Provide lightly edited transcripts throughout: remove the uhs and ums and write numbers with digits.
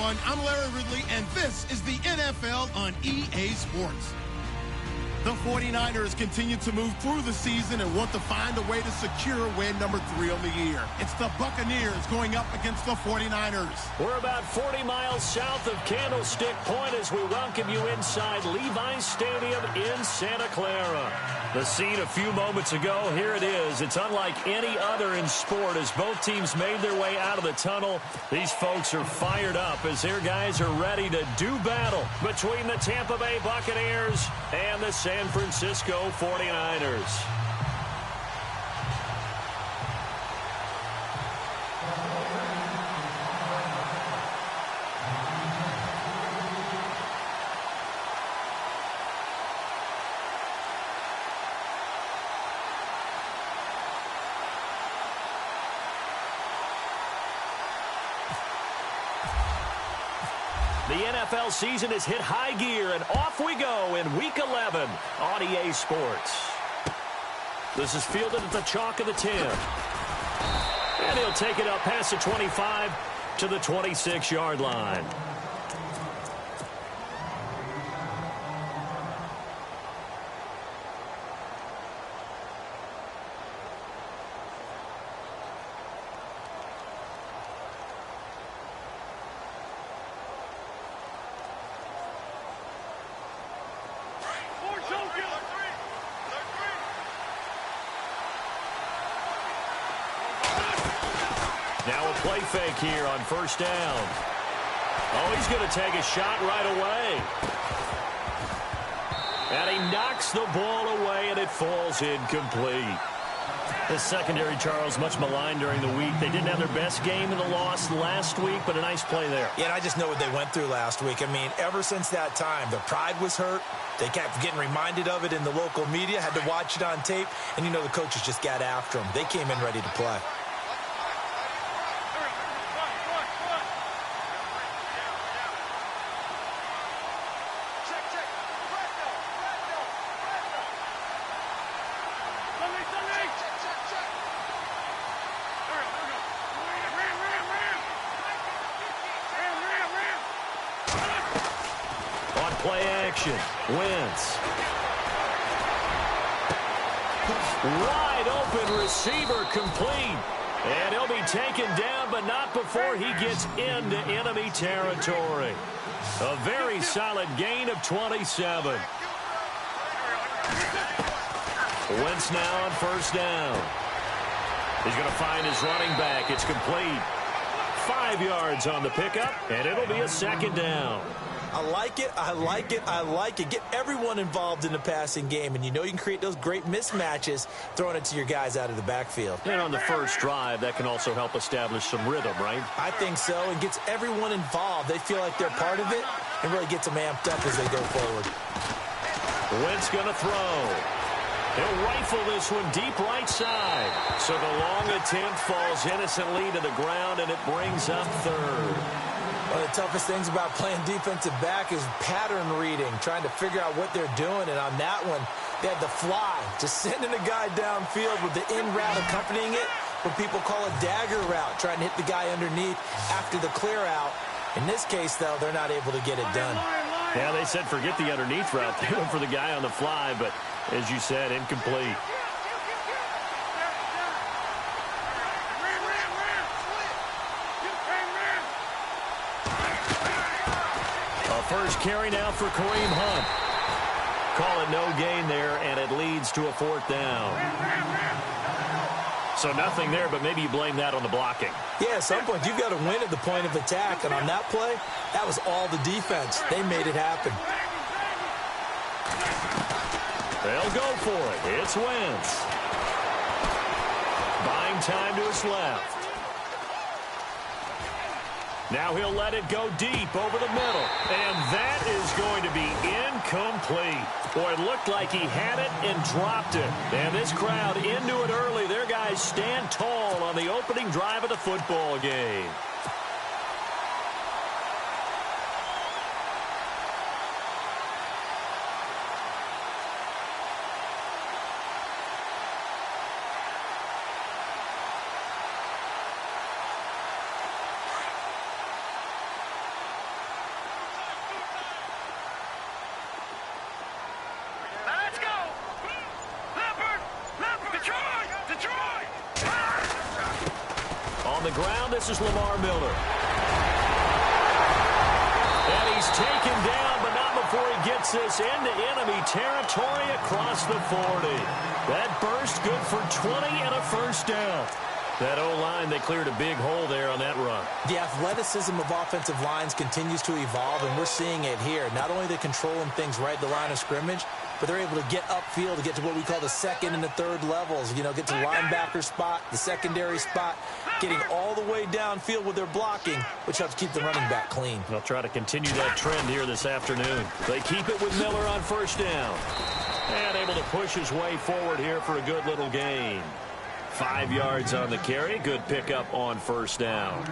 everyone. I'm Larry Ridley, and this is the NFL on EA Sports. The 49ers continue to move through the season and want to find a way to secure win number 3 on the year. It's the Buccaneers going up against the 49ers. We're about 40 miles south of Candlestick Point as we welcome you inside Levi's Stadium in Santa Clara. The scene a few moments ago, here it is. It's unlike any other in sport as both teams made their way out of the tunnel. These folks are fired up as their guys are ready to do battle between the Tampa Bay Buccaneers and the San Francisco 49ers. The NFL season has hit high gear, and off we go in Week 11 on EA Sports. This is fielded at the chalk of the 10. And he'll take it up past the 25 to the 26-yard line. Now a play fake here on first down. Oh, he's going to take a shot right away. And he knocks the ball away, and it falls incomplete. The secondary, Charles, much maligned during the week. They didn't have their best game in the loss last week, but a nice play there. Yeah, and I just know what they went through last week. I mean, ever since that time, their pride was hurt. They kept getting reminded of it in the local media, had to watch it on tape, and, you know, the coaches just got after them. They came in ready to play. Play action. Wentz. Wide open receiver complete. And he'll be taken down, but not before he gets into enemy territory. A very solid gain of 27. Wentz now on first down. He's going to find his running back. It's complete. 5 yards on the pickup, and it'll be a second down. I like it, I like it, I like it. Get everyone involved in the passing game, and you know you can create those great mismatches throwing it to your guys out of the backfield. And on the first drive, that can also help establish some rhythm, right? I think so. It gets everyone involved. They feel like they're part of it, and really gets them amped up as they go forward. Wentz going to throw. He'll rifle this one deep right side. So the long attempt falls innocently to the ground, and it brings up third. One of the toughest things about playing defensive back is pattern reading, trying to figure out what they're doing. And on that one, they had the fly, just sending a guy downfield with the in route accompanying it, what people call a dagger route, trying to hit the guy underneath after the clear out. In this case, though, they're not able to get it done. Yeah, they said forget the underneath route. They went for the guy on the fly, but as you said, incomplete. First carry now for Kareem Hunt. Call it no gain there, and it leads to a fourth down. So nothing there, but maybe you blame that on the blocking. Yeah, at some point, you've got to win at the point of attack. And on that play, that was all the defense. They made it happen. They'll go for it. It's Wentz. Buying time to his left. Now he'll let it go deep over the middle. And that is going to be incomplete. Boy, it looked like he had it and dropped it. And this crowd into it early. Their guys stand tall on the opening drive of the football game. on the ground. This is Lamar Miller. And he's taken down, but not before he gets this into enemy territory across the 40. That burst good for 20 and a first down. That O-line, they cleared a big hole there on that run. The athleticism of offensive lines continues to evolve, and we're seeing it here. Not only are they controlling things right at the line of scrimmage, but they're able to get upfield to get to what we call the second and the third levels. You know, get to linebacker spot, the secondary spot, getting all the way downfield with their blocking, which helps keep the running back clean. They'll try to continue that trend here this afternoon. They keep it with Miller on first down. And able to push his way forward here for a good little gain. 5 yards on the carry. Good pickup on first down.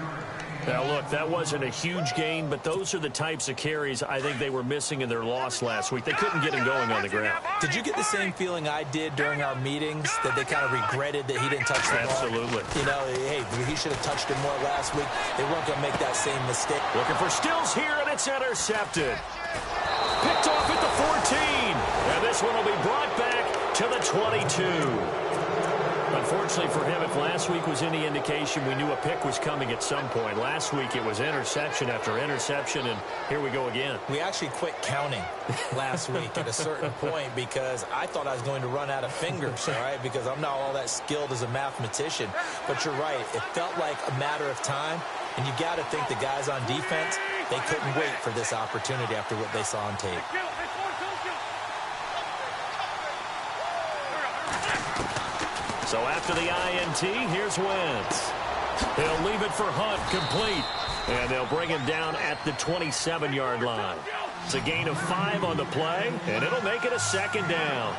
Now, look, that wasn't a huge gain, but those are the types of carries I think they were missing in their loss last week. They couldn't get him going on the ground. Did you get the same feeling I did during our meetings, that they kind of regretted that he didn't touch the ball? Absolutely. You know, hey, he should have touched it more last week. They weren't going to make that same mistake. Looking for Stills here, and it's intercepted. Picked off at the 14. And this one will be brought back to the 22. Unfortunately for him, if last week was any indication, we knew a pick was coming at some point. Last week it was interception after interception, and here we go again. We actually quit counting last week at a certain point because I thought I was going to run out of fingers, all right, because I'm not all that skilled as a mathematician. But you're right. It felt like a matter of time, and you got to think the guys on defense, they couldn't wait for this opportunity after what they saw on tape. So after the INT, here's Wentz. He'll leave it for Hunt, complete. And they'll bring him down at the 27-yard line. It's a gain of 5 on the play, and it'll make it a second down.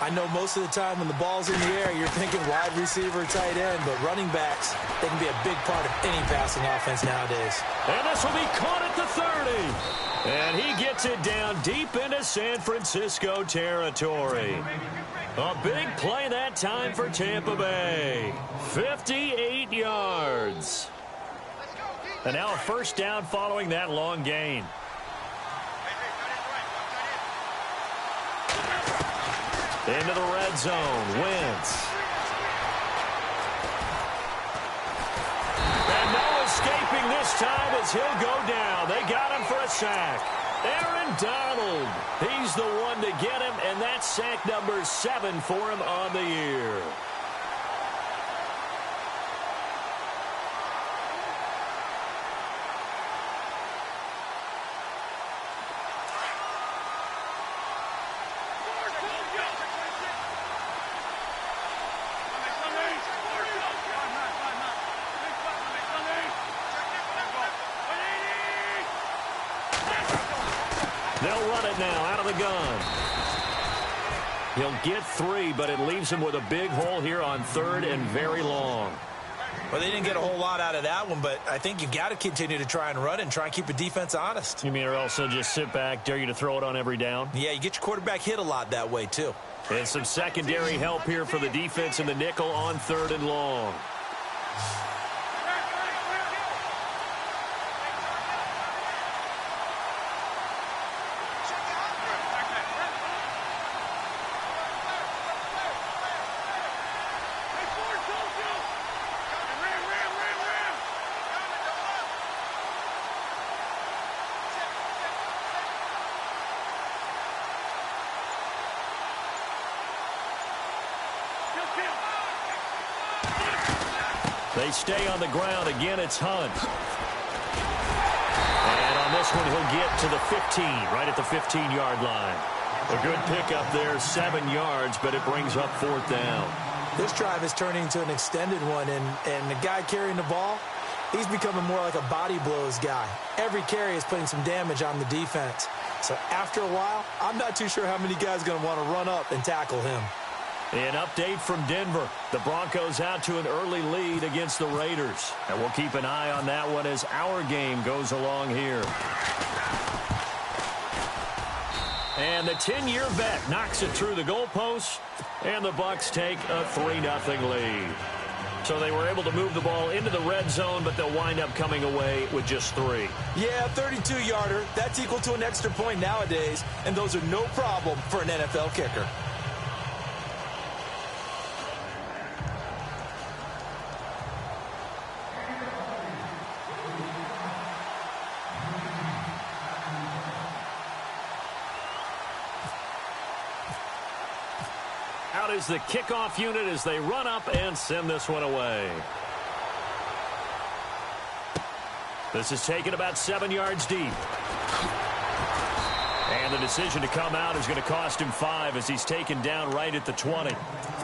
I know most of the time when the ball's in the air, you're thinking wide receiver, tight end, but running backs, they can be a big part of any passing offense nowadays. And this will be caught at the 30. And he gets it down deep into San Francisco territory. A big play that time for Tampa Bay. 58 yards. And now a first down following that long gain. Into the red zone. Wentz. And no escaping this time as he'll go down. They got him for a sack. Aaron Donald, he's the one to get him, and that's sack number 7 for him on the year. They'll run it now out of the gun. He'll get 3, but it leaves him with a big hole here on 3rd and very long. Well, they didn't get a whole lot out of that one, but I think you got to continue to try and run and try and keep the defense honest. You mean or also just sit back, dare you to throw it on every down? Yeah, you get your quarterback hit a lot that way, too. And some secondary help here for the defense in the nickel on 3rd and long. They stay on the ground. Again, it's Hunt. And on this one, he'll get to the 15, right at the 15-yard line. A good pickup there, 7 yards, but it brings up 4th down. This drive is turning into an extended one, and the guy carrying the ball, he's becoming more like a body blows guy. Every carry is putting some damage on the defense. So after a while, I'm not too sure how many guys are going to want to run up and tackle him. An update from Denver. The Broncos out to an early lead against the Raiders. And we'll keep an eye on that one as our game goes along here. And the 10-year vet knocks it through the goalpost, and the Bucs take a 3-0 lead. So they were able to move the ball into the red zone, but they'll wind up coming away with just 3. Yeah, 32-yarder. That's equal to an extra point nowadays, and those are no problem for an NFL kicker. is the kickoff unit as they run up and send this one away. This is taken about 7 yards deep. And the decision to come out is going to cost him 5 as he's taken down right at the 20.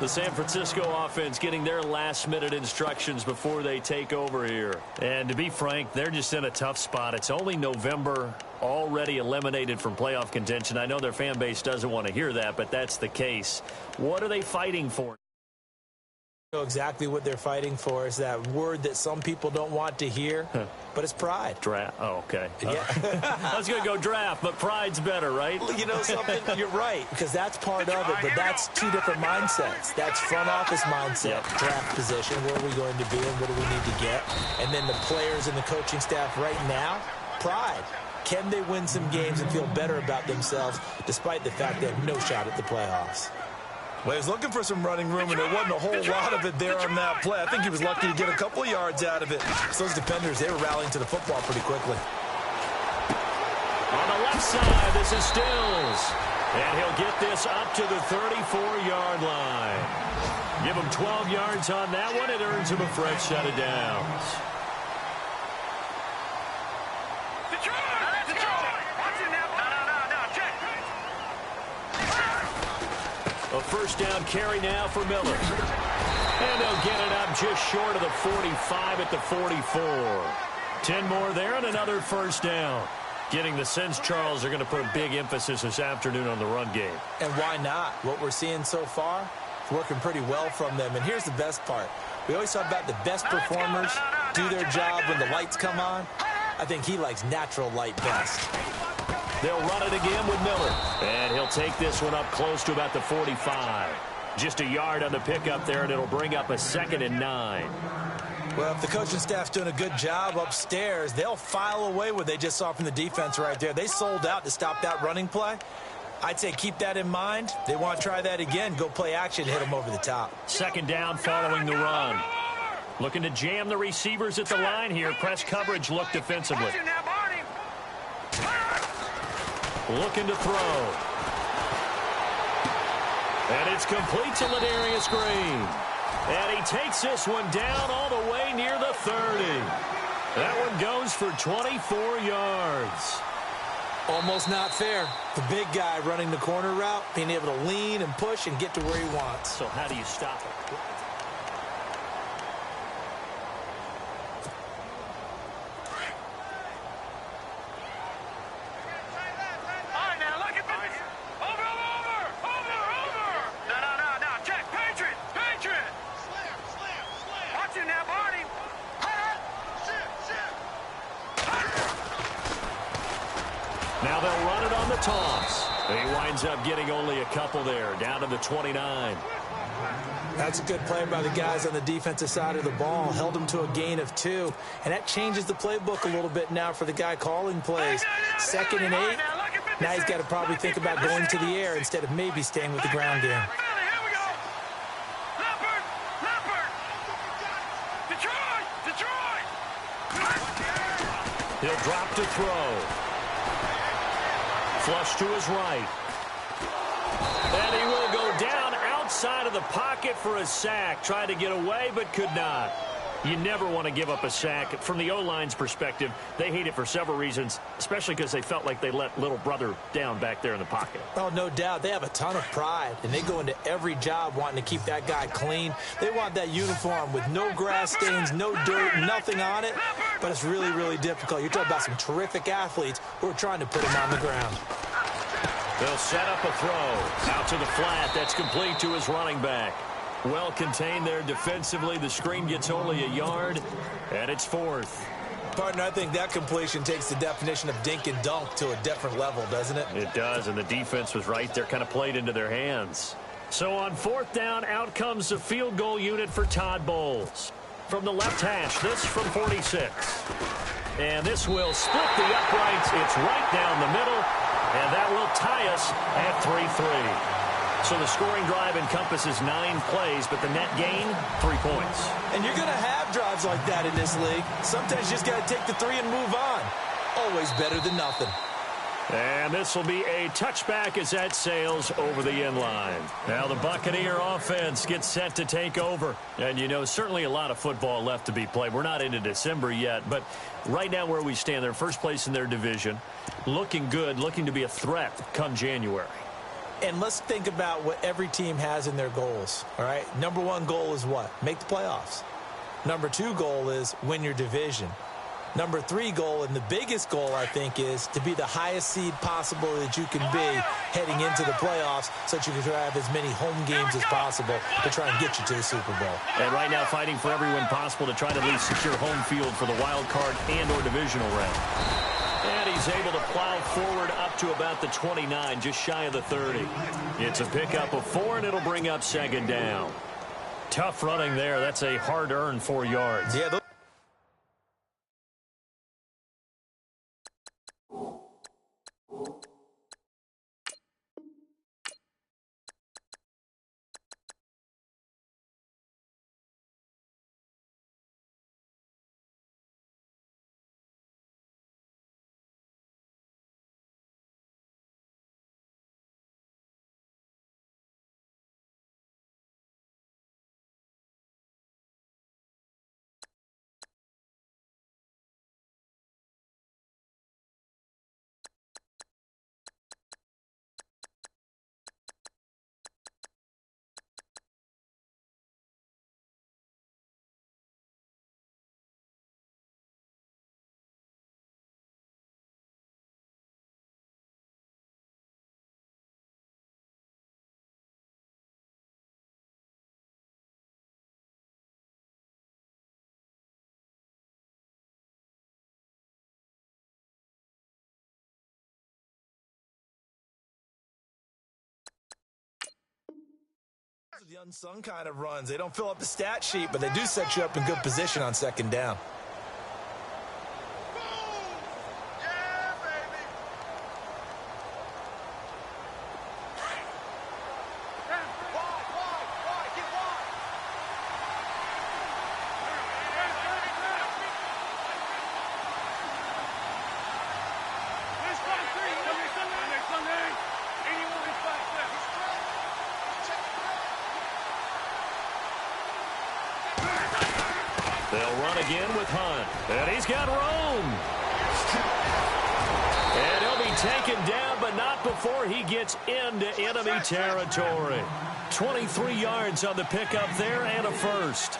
The San Francisco offense getting their last-minute instructions before they take over here. And to be frank, they're just in a tough spot. It's only November, already eliminated from playoff contention. I know their fan base doesn't want to hear that, but that's the case. What are they fighting for? Know exactly what they're fighting for is that word that some people don't want to hear, but it's pride. Draft. Oh, okay. Yeah. I was going to go draft, but pride's better, right? You know something? You're right, because that's part of it, but that's two different mindsets. That's front office mindset, draft position, where are we going to be and what do we need to get? And then the players and the coaching staff right now, pride. Can they win some games and feel better about themselves despite the fact they have no shot at the playoffs? Well, he was looking for some running room, and there wasn't a whole lot of it there on that play. I think he was lucky to get a couple of yards out of it. So those defenders, they were rallying to the football pretty quickly. On the left side, this is Stills. And he'll get this up to the 34-yard line. Give him 12 yards on that one. It earns him a fresh set of downs. A first down carry now for Miller. And they'll get it up just short of the 45 at the 44. 10 more there and another first down. Getting the sense Charles are going to put a big emphasis this afternoon on the run game. And why not? What we're seeing so far is working pretty well from them. And here's the best part. We always talk about the best performers do their job when the lights come on. I think he likes natural light best. They'll run it again with Miller. And he'll take this one up close to about the 45. Just a yard on the pickup there, and it'll bring up a 2nd and 9. Well, if the coaching staff's doing a good job upstairs, they'll file away what they just saw from the defense right there. They sold out to stop that running play. I'd say keep that in mind. They want to try that again. Go play action, hit them over the top. 2nd down following the run. Looking to jam the receivers at the line here. Press coverage look defensively. Looking to throw. And it's complete to Ladarius Green. And he takes this one down all the way near the 30. That one goes for 24 yards. Almost not fair. The big guy running the corner route, being able to lean and push and get to where he wants. So how do you stop it? Now they'll run it on the toss. He winds up getting only a couple there, down to the 29. That's a good play by the guys on the defensive side of the ball. Held them to a gain of 2. And that changes the playbook a little bit now for the guy calling plays. 2nd and 8. Now he's got to probably think about going to the air instead of maybe staying with the ground game. He'll drop to throw. Flush to his right. And he will go down outside of the pocket for a sack. Tried to get away, but could not. You never want to give up a sack. From the O-line's perspective, they hate it for several reasons, especially because they felt like they let little brother down back there in the pocket. Oh, no doubt. They have a ton of pride, and they go into every job wanting to keep that guy clean. They want that uniform with no grass stains, no dirt, nothing on it, but it's really, really difficult. You're talking about some terrific athletes who are trying to put him on the ground. They'll set up a throw. Out to the flat. That's complete to his running back. Well contained there defensively. The screen gets only a yard, and it's 4th. Partner, I think that completion takes the definition of dink and dunk to a different level, doesn't it? It does, and the defense was right there, kind of played into their hands. So on 4th down, out comes the field goal unit for Todd Bowles. From the left hash, this from 46. And this will split the uprights. It's right down the middle, and that will tie us at 3-3. So the scoring drive encompasses 9 plays, but the net gain, 3 points. And you're going to have drives like that in this league. Sometimes you just got to take the 3 and move on. Always better than nothing. And this will be a touchback as that sails over the inline. Now the Buccaneer offense gets set to take over. And, you know, certainly a lot of football left to be played. We're not into December yet, but right now where we stand, they're first place in their division. Looking good, looking to be a threat come January. And let's think about what every team has in their goals, all right? Number one goal is what? Make the playoffs. Number two goal is win your division. Number three goal, and the biggest goal, I think, is to be the highest seed possible that you can be heading into the playoffs so that you can have as many home games as possible to try and get you to the Super Bowl. And right now fighting for every win possible to try to at least secure home field for the wild card and or divisional round. And he's able to plow forward up to about the 29, just shy of the 30. It's a pickup of 4, and it'll bring up second down. Tough running there. That's a hard-earned 4 yards. Yeah, the unsung kind of runs. They don't fill up the stat sheet, but they do set you up in good position on second down. They'll run again with Hunt. And he's got room. And he'll be taken down, but not before he gets into enemy territory. 23 yards on the pickup there and a first.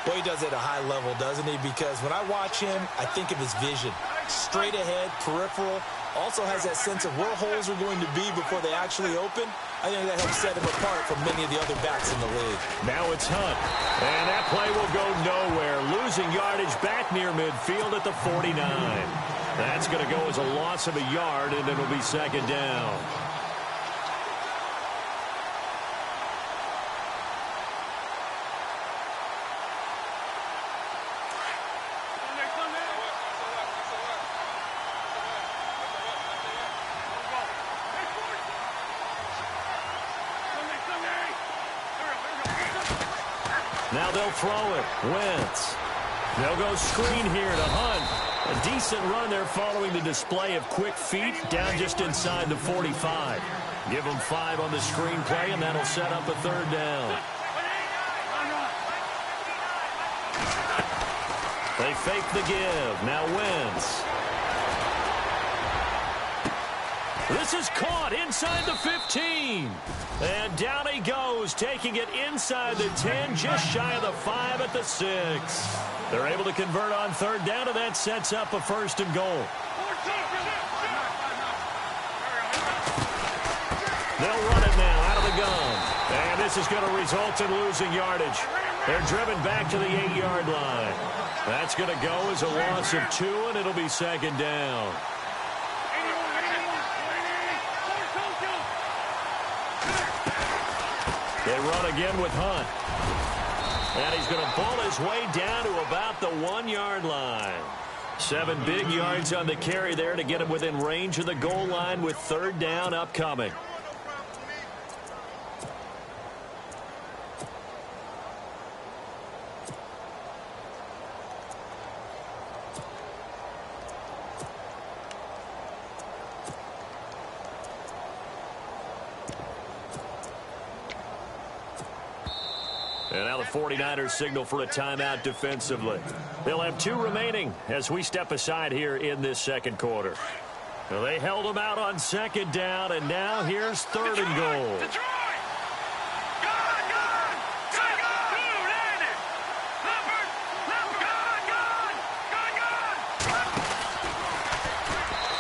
Well, he does it at a high level, doesn't he? Because when I watch him, I think of his vision. Straight ahead, peripheral. Also has that sense of where holes are going to be before they actually open. I think that helps set him apart from many of the other backs in the league. Now it's Hunt. And that play will go nowhere. Losing yardage back near midfield at the 49. That's going to go as a loss of a yard, and it'll be second down. Now they'll throw it. Wentz. They'll go screen here to Hunt. A decent run there following the display of quick feet down just inside the 45. Give them 5 on the screen play, and that'll set up a third down. They fake the give. Now Wentz. This is caught inside the 15. And down he goes, taking it inside the 10, just shy of the 5 at the 6. They're able to convert on third down, and that sets up a first and goal. They'll run it now out of the gun. And this is going to result in losing yardage. They're driven back to the 8-yard line. That's going to go as a loss of 2, and it'll be second down. They run again with Hunt. And he's going to ball his way down to about the 1-yard line. 7 big yards on the carry there to get him within range of the goal line with third down upcoming. And now the 49ers signal for a timeout defensively. They'll have 2 remaining as we step aside here in this second quarter. Well, they held them out on second down, and now here's 3rd and goal.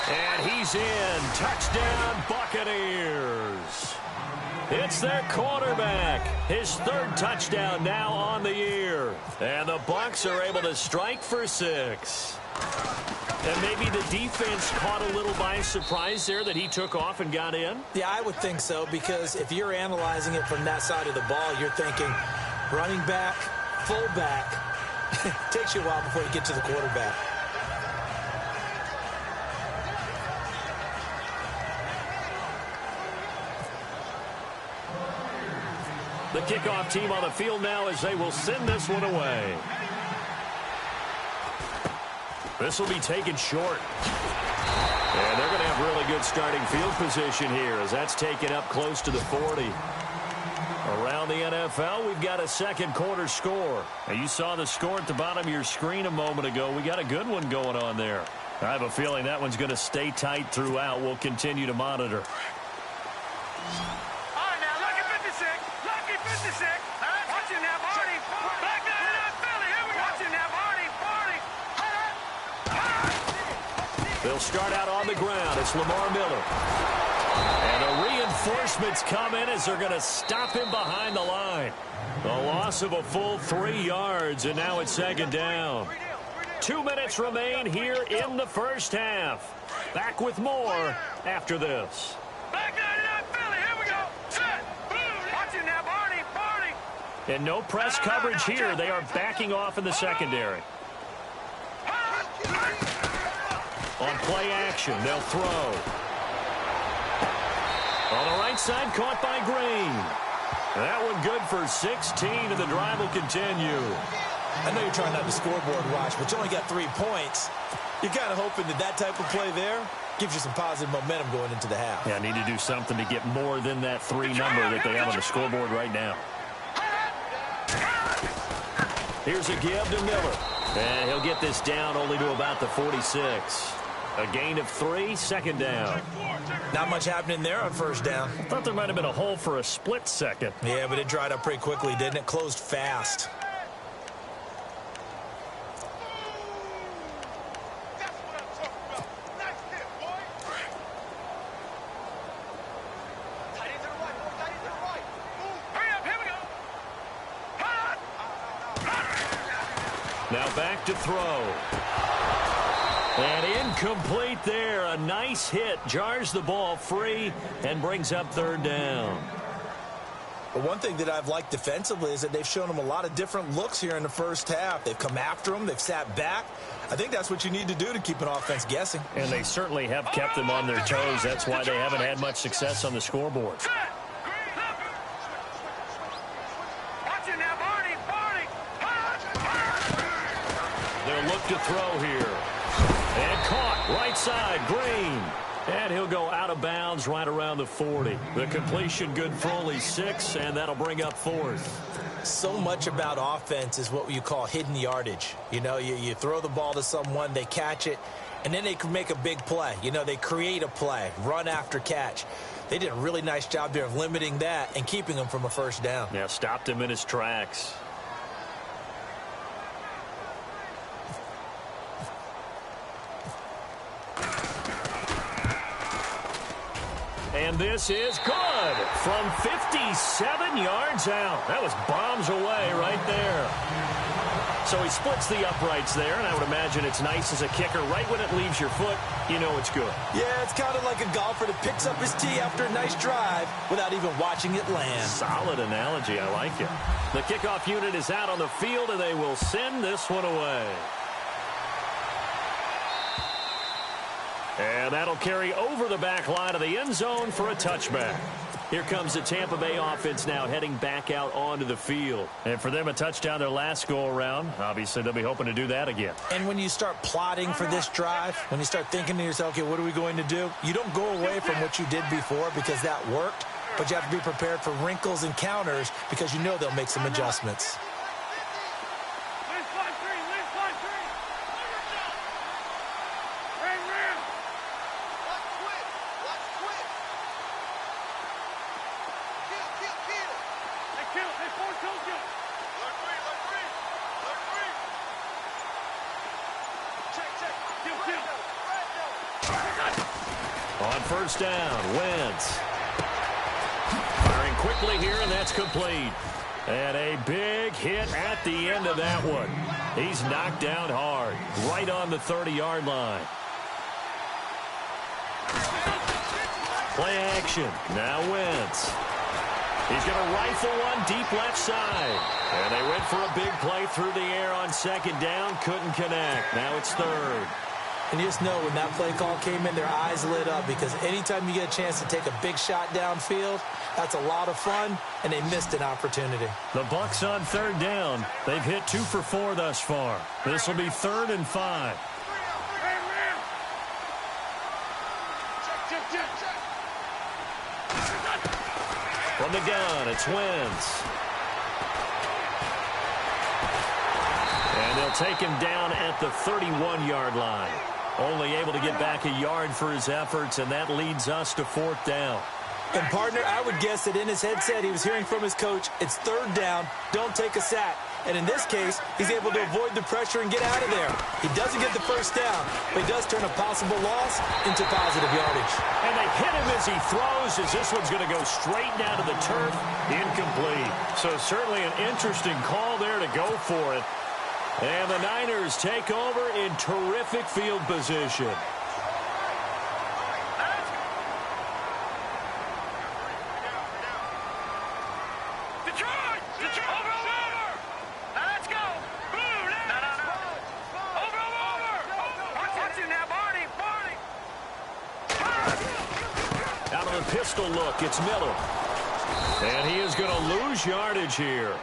And he's in. Touchdown, Buccaneers. It's their quarterback. His 3rd touchdown now on the year. And the Bucs are able to strike for 6. And maybe the defense caught a little by surprise there that he took off and got in? Yeah, I would think so, because if you're analyzing it from that side of the ball, you're thinking running back, fullback. It takes you a while before you get to the quarterback. The kickoff team on the field now as they will send this one away. This will be taken short. And they're going to have really good starting field position here as that's taken up close to the 40. Around the NFL, we've got a second quarter score. Now, you saw the score at the bottom of your screen a moment ago. We got a good one going on there. I have a feeling that one's going to stay tight throughout. We'll continue to monitor. They'll start out on the ground. It's Lamar Miller. And the reinforcements come in as they're going to stop him behind the line. The loss of a full 3 yards, and now it's second down. 2 minutes remain here in the first half. Back with more after this. And no press coverage here. They are backing off in the secondary. On play action, they'll throw. On the right side, caught by Green. That one good for 16, and the drive will continue. I know you're trying not to scoreboard watch, but you only got 3 points. You're kind of hoping that that type of play there gives you some positive momentum going into the half. Yeah, need to do something to get more than that 3 number that they have on the scoreboard right now. Here's a give to Miller. And he'll get this down only to about the 46. A gain of 3, second down. Not much happening there on first down. Thought there might have been a hole for a split second. Yeah, but it dried up pretty quickly, didn't it? Closed fast. Now back to throw. And incomplete there. A nice hit. Jars the ball free and brings up third down. But one thing that I've liked defensively is that they've shown them a lot of different looks here in the first half. They've come after them. They've sat back. I think that's what you need to do to keep an offense guessing. And they certainly have kept them on their toes. That's why they haven't had much success on the scoreboard. They'll look to throw here. And caught right side, Green. And he'll go out of bounds right around the 40. The completion good for only 6, and that'll bring up 4th. So much about offense is what you call hidden yardage. You know, you throw the ball to someone, they catch it, and then they can make a big play. You know, they create a play, run after catch. They did a really nice job there of limiting that and keeping him from a first down. Yeah, stopped him in his tracks. And this is good from 57 yards out. That was bombs away right there. So he splits the uprights there, and I would imagine it's nice as a kicker. Right when it leaves your foot, you know it's good. Yeah, it's kind of like a golfer that picks up his tee after a nice drive without even watching it land. Solid analogy. I like it. The kickoff unit is out on the field, and they will send this one away. And that'll carry over the back line of the end zone for a touchback. Here comes the Tampa Bay offense now heading back out onto the field. And for them, a touchdown their last go-around. Obviously, they'll be hoping to do that again. And when you start plotting for this drive, when you start thinking to yourself, okay, what are we going to do? You don't go away from what you did before because that worked. but you have to be prepared for wrinkles and counters because you know they'll make some adjustments. On first down, Wentz. Firing quickly here, and that's complete. And a big hit at the end of that one. He's knocked down hard, right on the 30-yard line. Play action. Now Wentz. He's going to rifle one deep left side. And they went for a big play through the air on second down. Couldn't connect. Now it's third. And you just know when that play call came in, their eyes lit up because anytime you get a chance to take a big shot downfield, that's a lot of fun, and they missed an opportunity. The Bucs on third down. They've hit 2 for 4 thus far. This will be 3rd and 5. From the gun, it's Wentz. And they'll take him down at the 31-yard line. Only able to get back a yard for his efforts, and that leads us to 4th down. And, partner, I would guess that in his headset he was hearing from his coach, it's 3rd down, don't take a sack. And in this case, he's able to avoid the pressure and get out of there. He doesn't get the first down, but he does turn a possible loss into positive yardage. And they hit him as he throws, as this one's going to go straight down to the turf, incomplete. So certainly an interesting call there to go for it. And the Niners take over in terrific field position. Pistol look, it's Miller. And he is going to lose yardage here.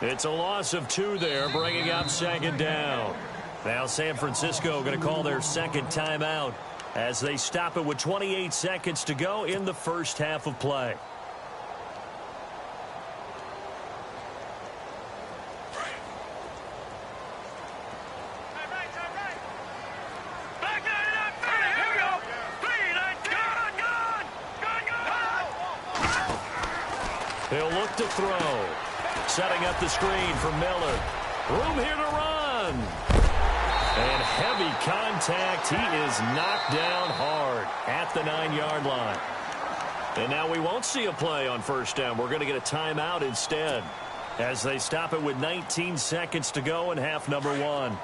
It's a loss of 2 there, bringing up second down. Now San Francisco going to call their second timeout as they stop it with 28 seconds to go in the first half of play. He'll look to throw. Setting up the screen for Miller. Room here to run. And heavy contact. He is knocked down hard at the 9-yard line. And now we won't see a play on first down. We're going to get a timeout instead as they stop it with 19 seconds to go in half number 1.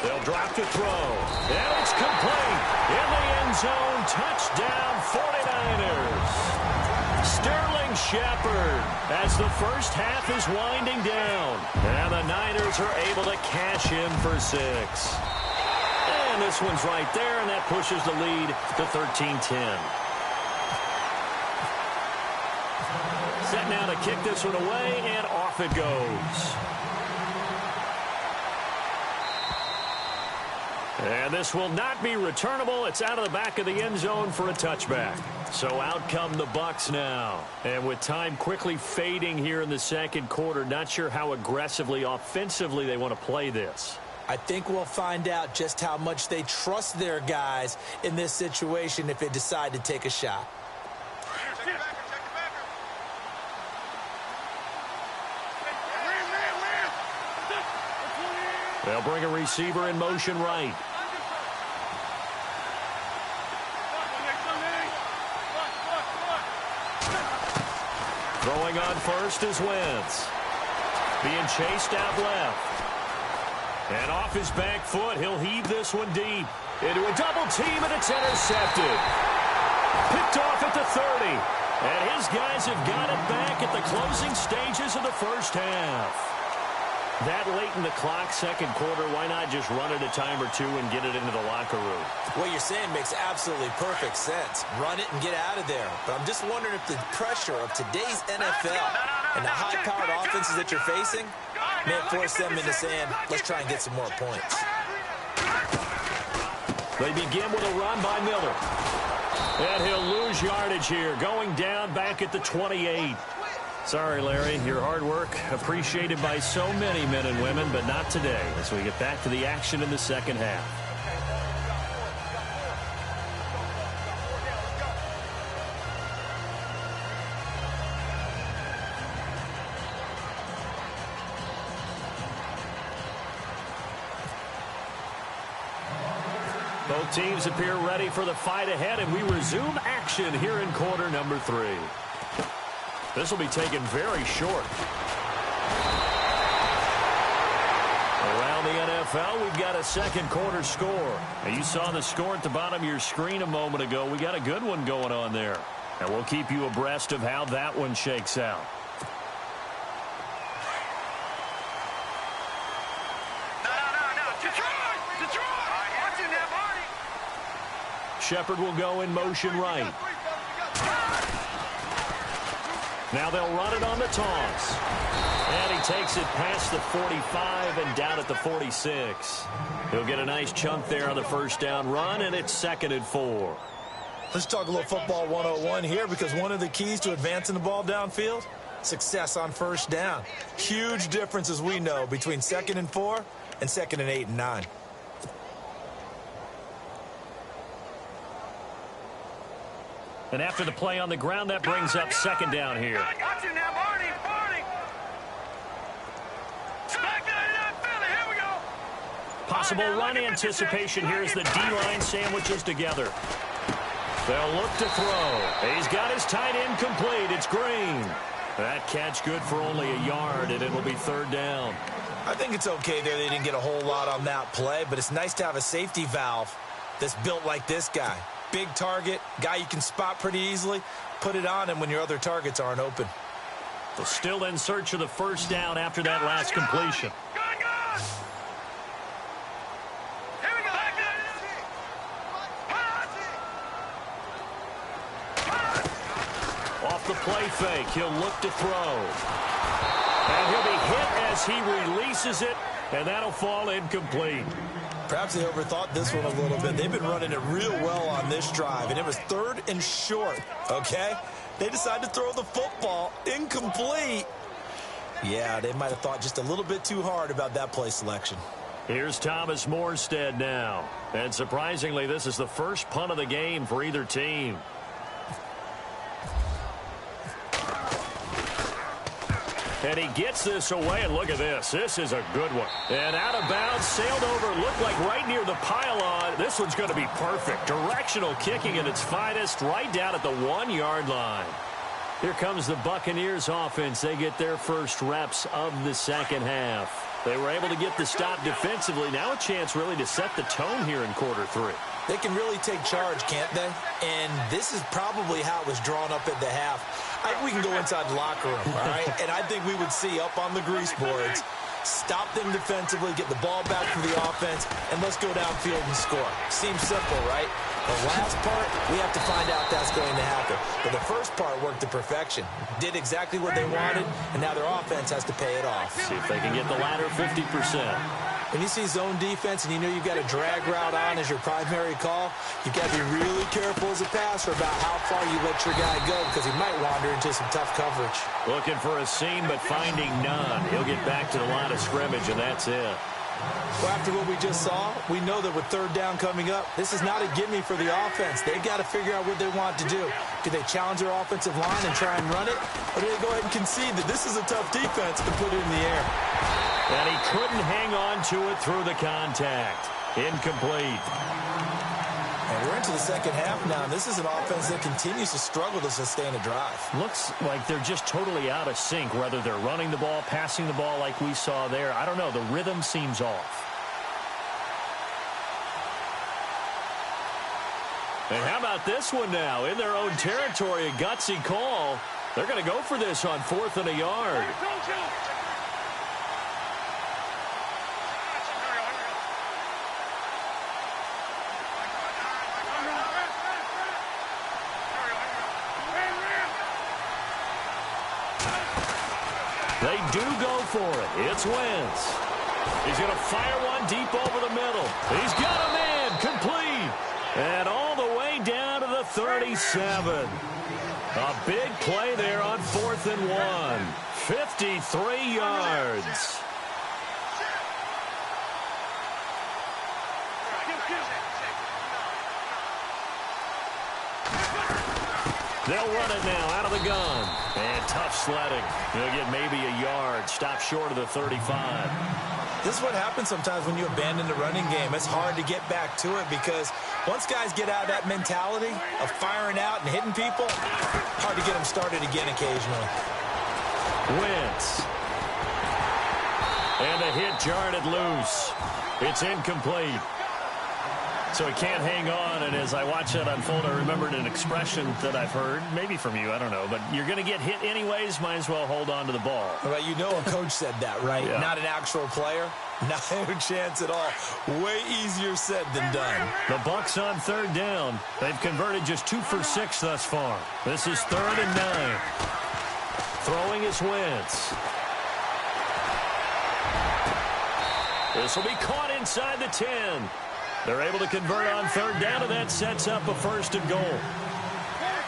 They'll drop to throw. And it's complete. In the end zone. Touchdown 49ers. Sterling Shepard as the first half is winding down. And the Niners are able to cash in for 6. And this one's right there, and that pushes the lead to 13-10. Set now to kick this one away, and off it goes. And this will not be returnable. It's out of the back of the end zone for a touchback. So out come the Bucs now. And with time quickly fading here in the second quarter, not sure how aggressively, offensively they want to play this. I think we'll find out just how much they trust their guys in this situation if they decide to take a shot. They'll bring a receiver in motion right. Throwing on first is Wentz. Being chased out left. And off his back foot, he'll heave this one deep. Into a double team, and it's intercepted. Picked off at the 30. And his guys have got it back at the closing stages of the first half. That late in the clock, second quarter, why not just run it a time or two and get it into the locker room? What you're saying makes absolutely perfect sense. Run it and get out of there. But I'm just wondering if the pressure of today's NFL and the high-powered offenses that you're facing may force them into saying, let's try and get some more points. They begin with a run by Miller. And he'll lose yardage here, going down back at the 28. Sorry, Larry, your hard work appreciated by so many men and women, but not today as we get back to the action in the second half. Both teams appear ready for the fight ahead, and we resume action here in quarter number 3. This will be taken very short. Around the NFL, we've got a second quarter score. Now, you saw the score at the bottom of your screen a moment ago. We got a good one going on there. And we'll keep you abreast of how that one shakes out. Shepard will go in motion right. Now they'll run it on the toss. And he takes it past the 45 and down at the 46. He'll get a nice chunk there on the first down run, and it's 2nd and 4. Let's talk a little football 101 here, because one of the keys to advancing the ball downfield, success on first down. Huge difference, as we know, between 2nd and 4 and 2nd and 8 and 9. And after the play on the ground, that brings up 2nd down here. Possible run anticipation here as the D-line sandwiches together. They'll look to throw. He's got his tight end complete. It's Green. That catch good for only a yard, and it'll be 3rd down. I think it's okay there. They didn't get a whole lot on that play, but it's nice to have a safety valve that's built like this guy. Big target, guy you can spot pretty easily. Put it on him when your other targets aren't open. They're still in search of the first down after that last completion. Off the play fake, he'll look to throw. And he'll be hit as he releases it, and that'll fall incomplete. Perhaps they overthought this one a little bit. They've been running it real well on this drive, and it was 3rd and short, okay? They decided to throw the football incomplete. Yeah, they might have thought just a little bit too hard about that play selection. Here's Thomas Morstead now. And surprisingly, this is the first punt of the game for either team. And he gets this away, and look at this. This is a good one. And out of bounds, sailed over, looked like right near the pylon. This one's going to be perfect. Directional kicking at its finest, right down at the 1-yard line. Here comes the Buccaneers offense. They get their first reps of the second half. They were able to get the stop defensively. Now a chance really to set the tone here in quarter 3. They can really take charge, can't they? And this is probably how it was drawn up at the half. I think we can go inside the locker room, all right? And I think we would see up on the grease boards, stop them defensively, get the ball back for the offense, and let's go downfield and score. Seems simple, right? The last part, we have to find out that's going to happen. But the first part worked to perfection. Did exactly what they wanted, and now their offense has to pay it off. See if they can get the latter 50%. When you see zone defense and you know you've got a drag route on as your primary call, you've got to be really careful as a passer about how far you let your guy go, because he might wander into some tough coverage. Looking for a seam, but finding none. He'll get back to the line of scrimmage, and that's it. Well, after what we just saw, we know that with 3rd down coming up, this is not a gimme for the offense. They've got to figure out what they want to do. Do they challenge their offensive line and try and run it? Or do they go ahead and concede that this is a tough defense to put it in the air? And he couldn't hang on to it through the contact. Incomplete. And we're into the second half now, and this is an offense that continues to struggle to sustain a drive. Looks like they're just totally out of sync, whether they're running the ball, passing the ball like we saw there. I don't know. The rhythm seems off. And how about this one now? In their own territory, a gutsy call. They're going to go for this on 4th and a yard. They do go for it. It's Wentz. He's going to fire one deep over the middle. He's got a man complete. And all the way down to the 37. A big play there on 4th and 1. 53 yards. They'll run it now out of the gun. And tough sledding. They'll get maybe a yard. Stop short of the 35. This is what happens sometimes when you abandon the running game. It's hard to get back to it because once guys get out of that mentality of firing out and hitting people, hard to get them started again occasionally. Wentz. And the hit jarred it loose. It's incomplete. So he can't hang on, and as I watch that unfold, I remembered an expression that I've heard, maybe from you, I don't know, but you're going to get hit anyways, might as well hold on to the ball. Well, you know a coach said that, right? Yeah. Not an actual player. No chance at all. Way easier said than done. The Bucs on 3rd down. They've converted just 2 for 6 thus far. This is 3rd and 9. Throwing is Wentz. This will be caught inside the 10. They're able to convert on 3rd down, and that sets up a 1st and goal.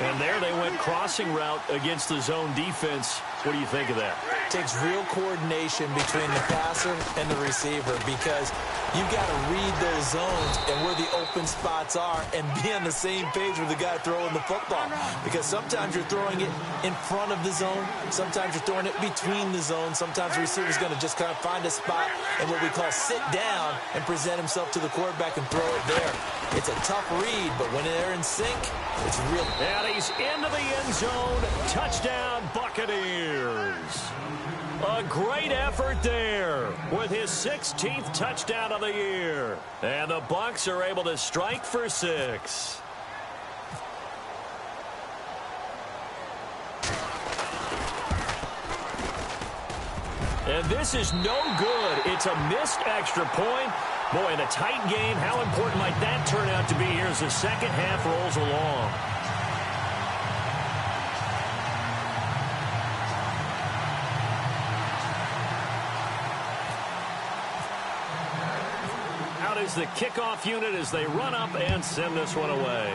And there they went crossing route against the zone defense. What do you think of that? Takes real coordination between the passer and the receiver because you've got to read those zones and where the open spots are and be on the same page with the guy throwing the football. Because sometimes you're throwing it in front of the zone. Sometimes you're throwing it between the zones. Sometimes the receiver's going to just kind of find a spot and what we call sit down and present himself to the quarterback and throw it there. It's a tough read, but when they're in sync, it's real. And he's into the end zone. Touchdown, Buccaneers. A great effort there with his 16th touchdown of the year. And the Bucs are able to strike for 6. And this is no good. It's a missed extra point. Boy, in a tight game, how important might that turn out to be here as the second half rolls along? Out is the kickoff unit as they run up and send this one away.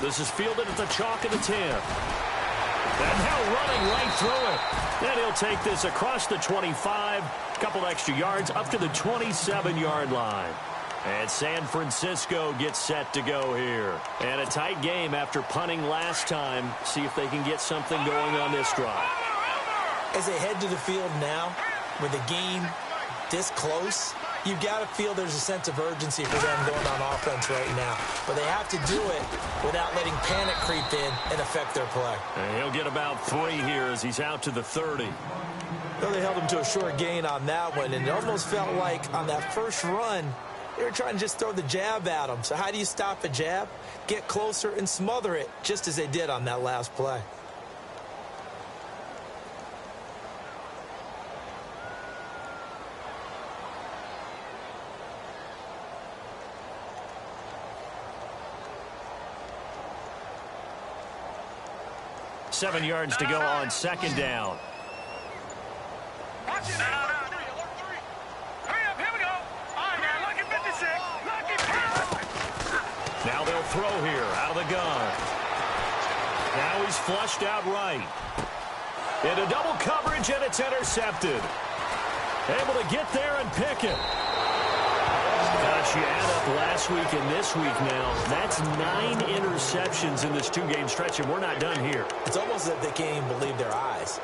This is fielded at the chalk of the 10. And now running right through it. Then he'll take this across the 25, a couple extra yards up to the 27-yard line. And San Francisco gets set to go here. And a tight game after punting last time. See if they can get something going on this drive. As they head to the field now, with the game this close, you've got to feel there's a sense of urgency for them going on offense right now. But they have to do it without letting panic creep in and affect their play. And he'll get about 3 here as he's out to the 30. Well, they held him to a short gain on that one, and it almost felt like on that first run, they were trying to just throw the jab at him. So how do you stop a jab? Get closer and smother it, just as they did on that last play. Seven yards to go on 2nd down. Now they'll throw here out of the gun. Now he's flushed out right. Into double coverage, and it's intercepted. Able to get there and pick it. Gosh, you add up last week and this week now. That's 9 interceptions in this 2-game stretch, and we're not done here. It's almost as if they can't even believe their eyes.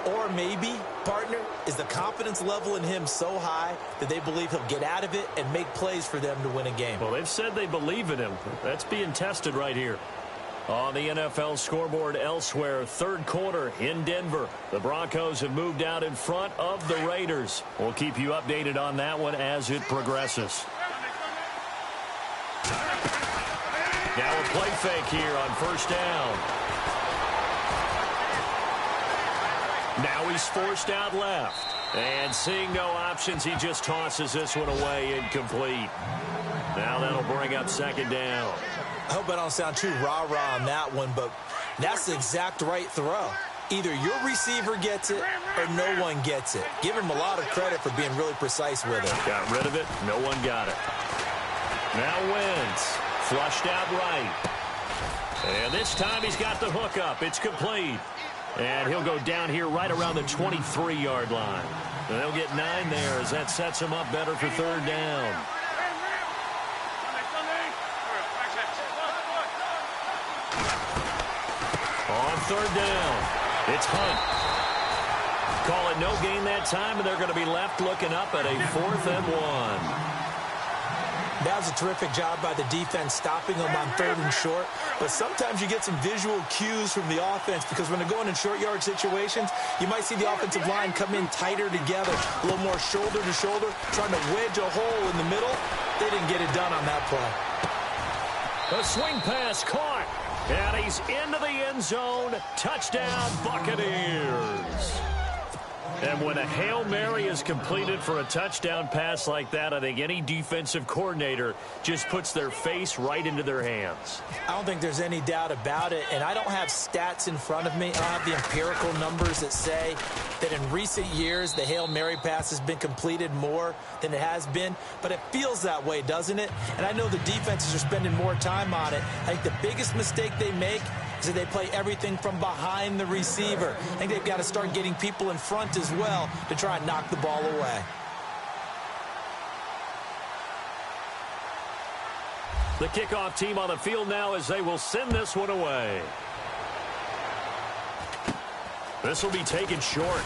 Or maybe, partner, is the confidence level in him so high that they believe he'll get out of it and make plays for them to win a game. Well, they've said they believe in him. That's being tested right here. On the NFL scoreboard elsewhere, 3rd quarter in Denver. The Broncos have moved out in front of the Raiders. We'll keep you updated on that one as it progresses. Now a play fake here on 1st down. Now he's forced out left. And seeing no options, he just tosses this one away incomplete. Now that'll bring up 2nd down. I hope I don't sound too rah-rah on that one, but that's the exact right throw. Either your receiver gets it or no one gets it. Give him a lot of credit for being really precise with it. Got rid of it. No one got it. Now Wentz. Flushed out right. And this time he's got the hook up. It's complete. And he'll go down here right around the 23-yard line. And they'll get 9 there as that sets him up better for third down. On third down, it's Hunt. Call it no gain that time, and they're going to be left looking up at a 4th and 1. That was a terrific job by the defense stopping them on 3rd and short. But sometimes you get some visual cues from the offense because when they're going in short yard situations, you might see the offensive line come in tighter together, a little more shoulder to shoulder, trying to wedge a hole in the middle. They didn't get it done on that play. A swing pass caught, and he's into the end zone. Touchdown, Buccaneers. And when a Hail Mary is completed for a touchdown pass like that, I think any defensive coordinator just puts their face right into their hands. I don't think there's any doubt about it, and I don't have stats in front of me. I don't have the empirical numbers that say that in recent years the Hail Mary pass has been completed more than it has been, but it feels that way, doesn't it? And I know the defenses are spending more time on it. I think the biggest mistake they make is that they play everything from behind the receiver. I think they've got to start getting people in front as well to try and knock the ball away. The kickoff team on the field now as they will send this one away. This will be taken short.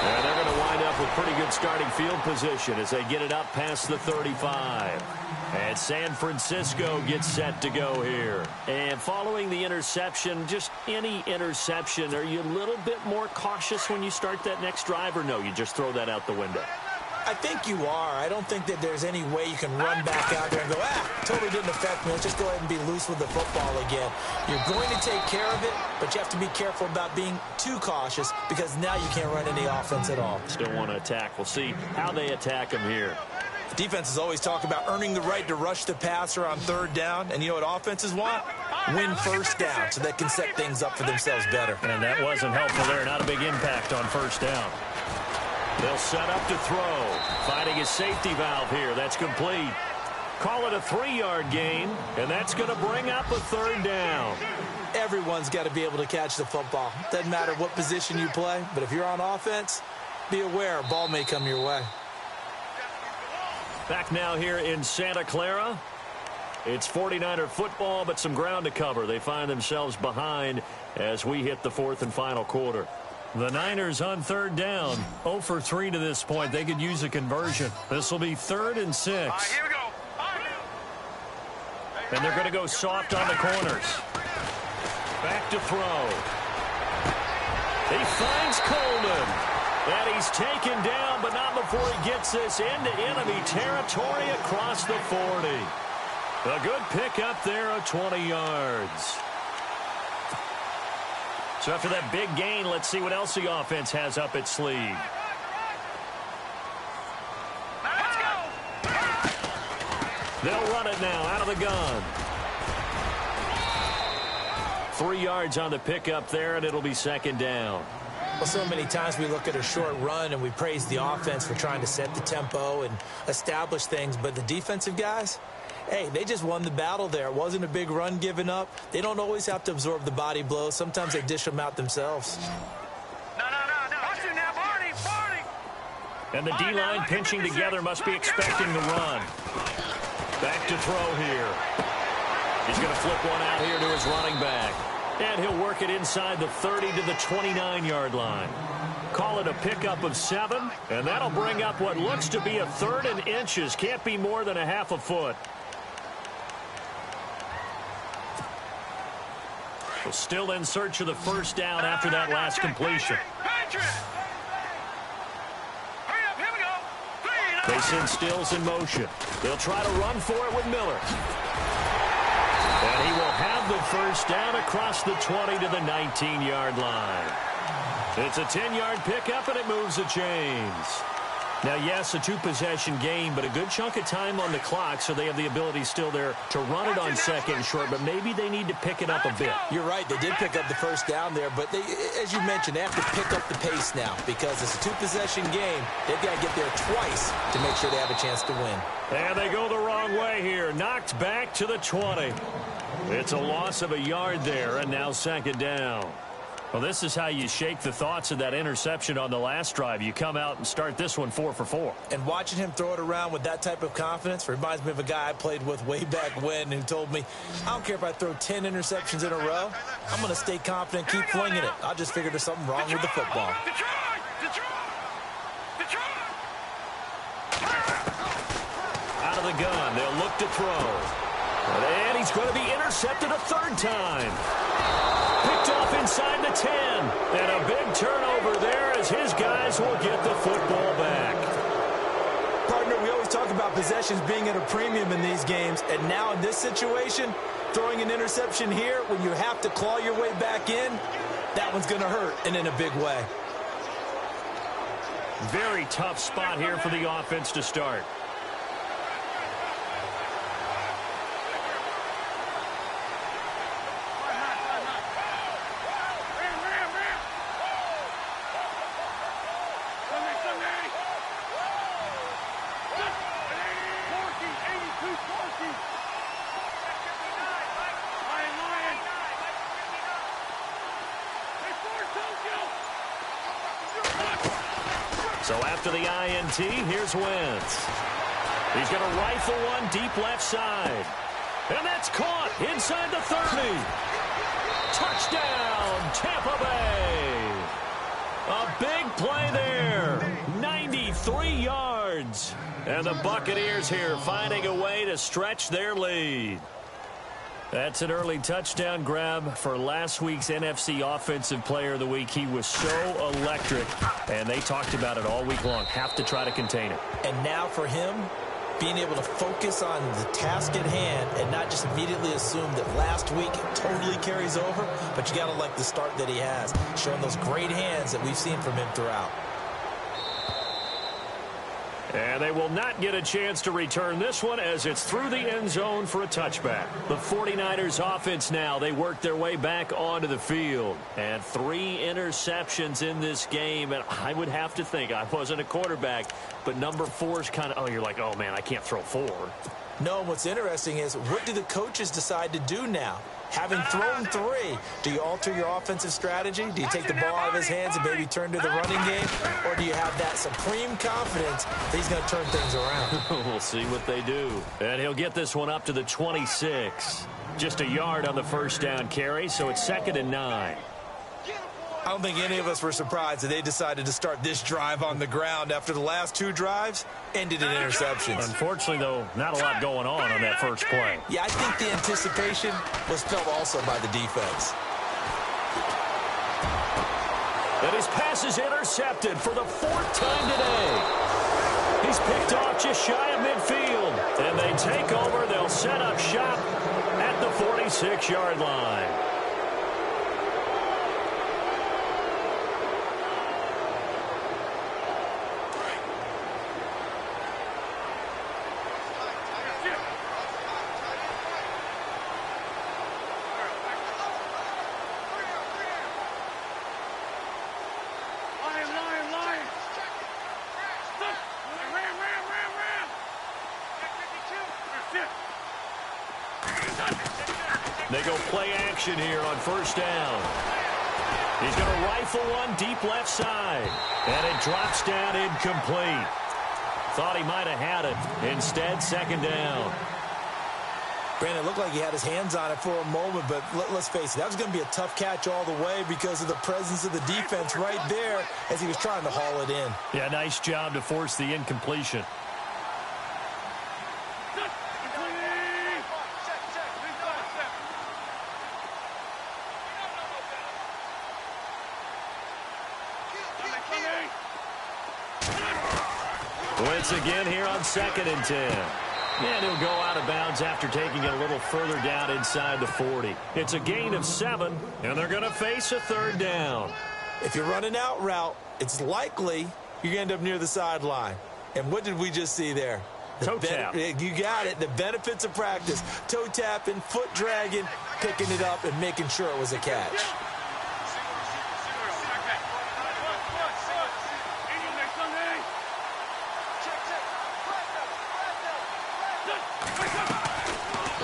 And they're going to wind up with pretty good starting field position as they get it up past the 35. And San Francisco gets set to go here. And following the interception, just any interception, are you a little bit more cautious when you start that next drive, or no, you just throw that out the window? I think you are. I don't think that there's any way you can run back out there and go, totally didn't affect me. Let's just go ahead and be loose with the football again. You're going to take care of it, but you have to be careful about being too cautious because now you can't run any offense at all. Still want to attack. We'll see how they attack him here. Defenses always talk about earning the right to rush the passer on 3rd down. And you know what offenses want? Win 1st down so they can set things up for themselves better. And that wasn't helpful there. Not a big impact on 1st down. They'll set up to throw. Finding a safety valve here. That's complete. Call it a 3-yard gain. And that's going to bring up a 3rd down. Everyone's got to be able to catch the football. Doesn't matter what position you play. But if you're on offense, be aware a ball may come your way. Back now here in Santa Clara. It's 49er football, but some ground to cover. They find themselves behind as we hit the 4th and final quarter. The Niners on 3rd down. 0 for 3 to this point. They could use a conversion. This will be 3rd and 6. Here we go. And they're going to go soft on the corners. Back to throw. He finds Coleman. And he's taken down, but not before he gets this into enemy territory across the 40. A good pick up there of 20 yards. So after that big gain, let's see what else the offense has up its sleeve. Let's go. They'll run it now out of the gun. 3 yards on the pickup there, and it'll be 2nd down. Well, so many times we look at a short run and we praise the offense for trying to set the tempo and establish things. But the defensive guys, hey, they just won the battle there. It wasn't a big run given up. They don't always have to absorb the body blows. Sometimes they dish them out themselves. No. Watch it now, Barney. And the D-line pinching together must be expecting the run. Back to throw here. He's going to flip one out here to his running back. And he'll work it inside the 30 to the 29-yard line. Call it a pickup of 7, and that'll bring up what looks to be a 3rd and inches. Can't be more than a half a foot. So still in search of the 1st down after that last completion. They send Stills in motion. They'll try to run for it with Miller. And he will have the 1st down across the 20 to the 19-yard line. It's a 10-yard pickup, and it moves the chains. Now, yes, a two-possession game, but a good chunk of time on the clock, so they have the ability still there to run it on second and short, but maybe they need to pick it up a bit. You're right. They did pick up the first down there, but they, as you mentioned, they have to pick up the pace now because it's a two-possession game. They've got to get there twice to make sure they have a chance to win. And they go the wrong way here. Knocked back to the 20. It's a loss of a yard there, and now second down. Well, this is how you shake the thoughts of that interception on the last drive. You come out and start this one 4 for 4. And watching him throw it around with that type of confidence reminds me of a guy I played with way back when who told me, I don't care if I throw 10 interceptions in a row. I'm going to stay confident, keep flinging it. I just figured there's something wrong with the football. Out of the gun, they'll look to throw. And he's going to be intercepted a third time. Picked off inside the 10. And a big turnover there as his guys will get the football back. Partner, we always talk about possessions being at a premium in these games. And now in this situation, throwing an interception here when you have to claw your way back in, that one's going to hurt and in a big way. Very tough spot here for the offense to start. So after the INT, here's Wentz. He's going to rifle one deep left side. And that's caught inside the 30. Touchdown, Tampa Bay. A big play there. 93 yards. And the Buccaneers here finding a way to stretch their lead. That's an early touchdown grab for last week's NFC Offensive Player of the Week. He was so electric, and they talked about it all week long. Have to try to contain it. And now for him, being able to focus on the task at hand and not just immediately assume that last week totally carries over, but you got to like the start that he has, showing those great hands that we've seen from him throughout. And they will not get a chance to return this one as it's through the end zone for a touchback. The 49ers offense now, they work their way back onto the field. And 3 interceptions in this game. And I would have to think, I wasn't a quarterback, but number 4 is kind of, oh, you're like, oh, man, I can't throw 4. No, what's interesting is what do the coaches decide to do now? Having thrown 3, do you alter your offensive strategy? Do you take the ball out of his hands and maybe turn to the running game? Or do you have that supreme confidence that he's going to turn things around? We'll see what they do. And he'll get this one up to the 26. Just a yard on the first down carry, so it's 2nd and 9. I don't think any of us were surprised that they decided to start this drive on the ground after the last 2 drives ended in interceptions. Unfortunately, though, not a lot going on that first play. Yeah, I think the anticipation was felt also by the defense. And his pass is intercepted for the 4th time today. He's picked off just shy of midfield. And they take over. They'll set up shop at the 46-yard line. They go play action here on first down. He's going to rifle one deep left side. And it drops down incomplete. Thought he might have had it. Instead, 2nd down. Brandon, it looked like he had his hands on it for a moment, but let's face it, that was going to be a tough catch all the way because of the presence of the defense right there as he was trying to haul it in. Yeah, nice job to force the incompletion. Wentz again here on 2nd and 10. And he'll go out of bounds after taking it a little further down inside the 40. It's a gain of 7, and they're going to face a 3rd down. If you're running out route, it's likely you end up near the sideline. And what did we just see there? Toe tap. You got it. The benefits of practice. Toe tapping, foot dragging, picking it up, and making sure it was a catch.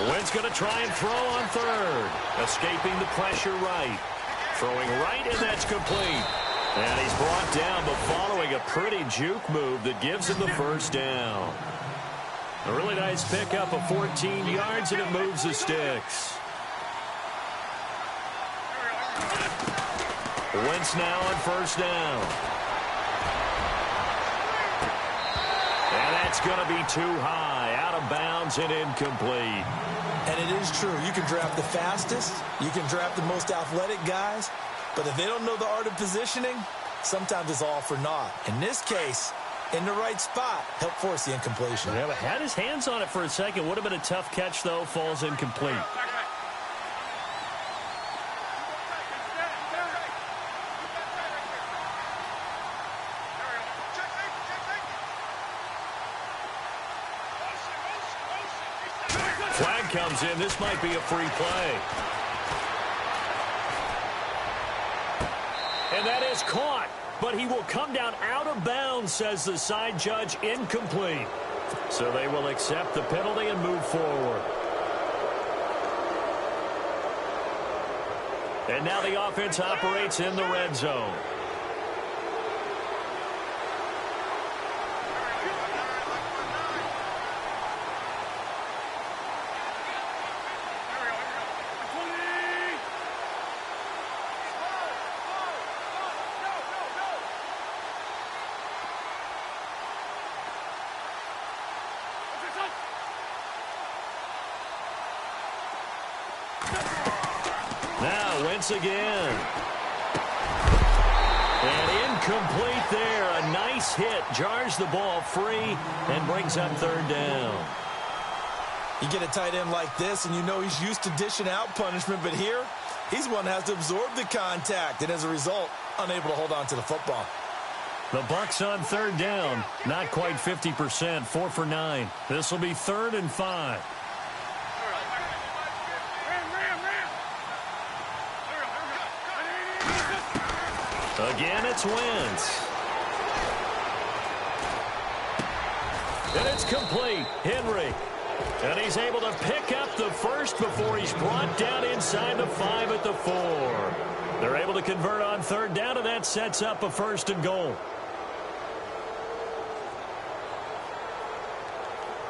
Wynn's going to try and throw on third. Escaping the pressure right. Throwing right, and that's complete. And he's brought down, but following a pretty juke move that gives him the first down. A really nice pickup of 14 yards, and it moves the sticks. Wentz now on first down. And that's going to be too high, out of bounds and incomplete. And it is true. You can draft the fastest. You can draft the most athletic guys. But if they don't know the art of positioning, sometimes it's all for naught. In this case, in the right spot, help force the incompletion. Yeah, but had his hands on it for a second. Would have been a tough catch, though. Falls incomplete. Flag comes in. This might be a free play. And that is caught, but he will come down out of bounds, says the side judge, incomplete. So they will accept the penalty and move forward. And now the offense operates in the red zone. Now Wentz again. And incomplete there. A nice hit. Jars the ball free and brings up third down. You get a tight end like this, and you know he's used to dishing out punishment, but here, he's one that has to absorb the contact, and as a result, unable to hold on to the football. The Bucs on third down. Not quite 50%. 4 for 9. This will be 3rd and 5. Again, it's Wentz. And it's complete. Henry. And he's able to pick up the first before he's brought down inside the 5 at the 4. They're able to convert on third down, and that sets up a 1st and goal.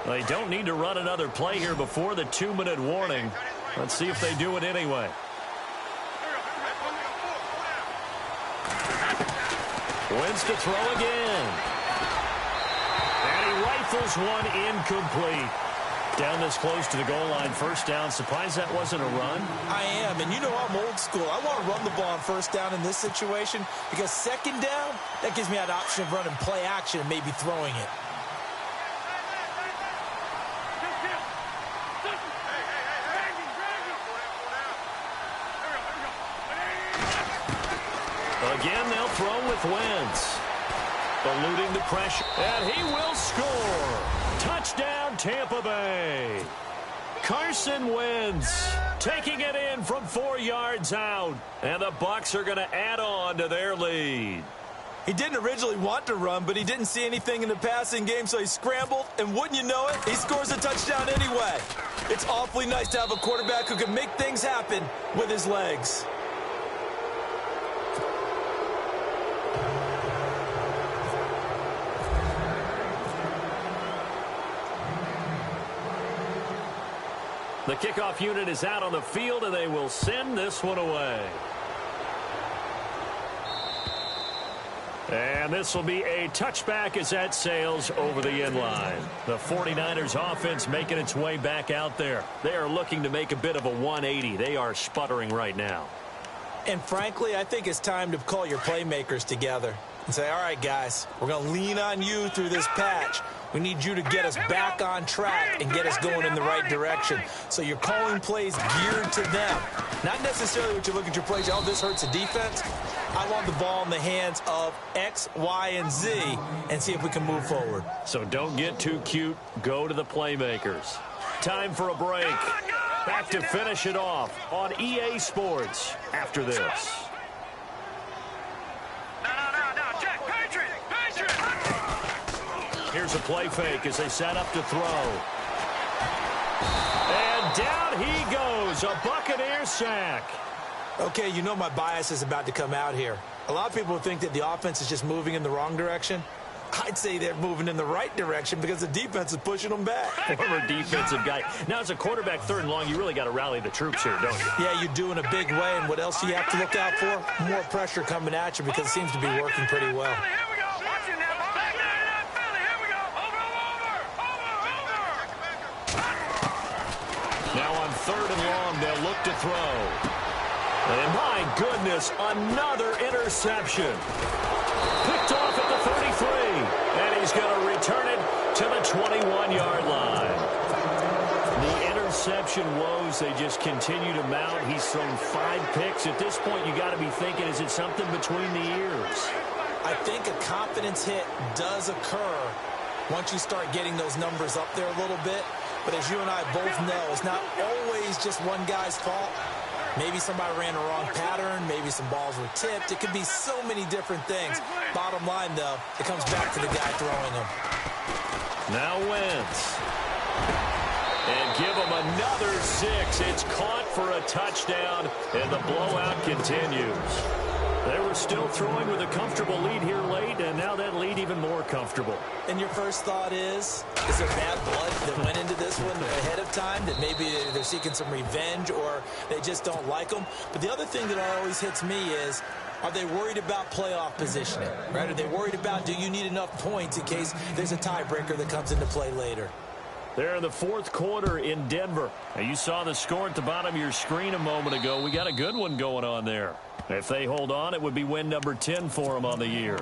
They don't need to run another play here before the 2-minute warning. Let's see if they do it anyway. Wentz to throw again. And he rifles one incomplete. Down this close to the goal line, 1st down. Surprised that wasn't a run? I am, and you know I'm old school. I want to run the ball on 1st down in this situation because 2nd down, that gives me that option of running play action and maybe throwing it. Again, they'll throw with Wentz. Eluding the pressure, and he will score. Touchdown, Tampa Bay. Carson Wentz taking it in from 4 yards out, and the Bucs are going to add on to their lead. He didn't originally want to run, but he didn't see anything in the passing game, so he scrambled, and wouldn't you know it, he scores a touchdown anyway. It's awfully nice to have a quarterback who can make things happen with his legs. The kickoff unit is out on the field, and they will send this one away. And this will be a touchback as that sails over the end line. The 49ers offense making its way back out there. They are looking to make a bit of a 180. They are sputtering right now. And frankly, I think it's time to call your playmakers together. and say, all right, guys, we're going to lean on you through this patch. We need you to get us back on track and get us going in the right direction. So you're calling plays geared to them. Not necessarily what you look at your plays, oh, this hurts the defense. I want the ball in the hands of X, Y, and Z and see if we can move forward. So don't get too cute. Go to the playmakers. Time for a break. Back to finish it off on EA Sports after this. No, check. Patriot. Here's a play fake as they set up to throw. And down he goes. A Buccaneer sack. Okay, you know my bias is about to come out here. A lot of people think that the offense is just moving in the wrong direction. I'd say they're moving in the right direction because the defense is pushing them back. Former defensive guy. Now, as a quarterback, 3rd and long, you really got to rally the troops here, don't you? Yeah, you do in a big way, and what else do you have to look out for? More pressure coming at you because it seems to be working pretty well. Here we go. Watch it now, ball. Back there, Philly. Here we go. Over. Now on 3rd and long, they'll look to throw. And my goodness, another interception. Picked off at the 33. And he's going to return it to the 21-yard line. The interception woes, they just continue to mount. He's thrown 5 picks. At this point, you got to be thinking, is it something between the ears? I think a confidence hit does occur once you start getting those numbers up there a little bit. But as you and I both know, it's not always just one guy's fault. Maybe somebody ran a wrong pattern. Maybe some balls were tipped. It could be so many different things. Bottom line, though, it comes back to the guy throwing them. Now Wentz. And give him another 6. It's caught for a touchdown, and the blowout continues. They were still throwing with a comfortable lead here late, and now that lead even more comfortable. And your first thought is there bad blood that went into this one ahead of time, that maybe they're seeking some revenge or they just don't like them? But the other thing that always hits me is, are they worried about playoff positioning? Right? Are they worried about, do you need enough points in case there's a tiebreaker that comes into play later? They're in the 4th quarter in Denver. Now, you saw the score at the bottom of your screen a moment ago. We got a good one going on there. If they hold on, it would be win number 10 for them on the year.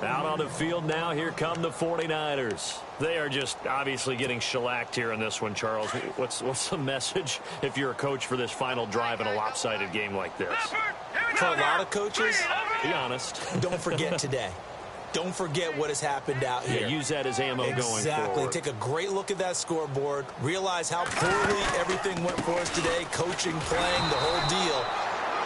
Out on the field now, here come the 49ers. They are just obviously getting shellacked here in this one, Charles. What's the message if you're a coach for this final drive in a lopsided game like this? For a lot of coaches, be honest. Don't forget today. Don't forget what has happened out here. Yeah, use that as ammo going forward. Exactly. Take a great look at that scoreboard. Realize how poorly everything went for us today. Coaching, playing, the whole deal.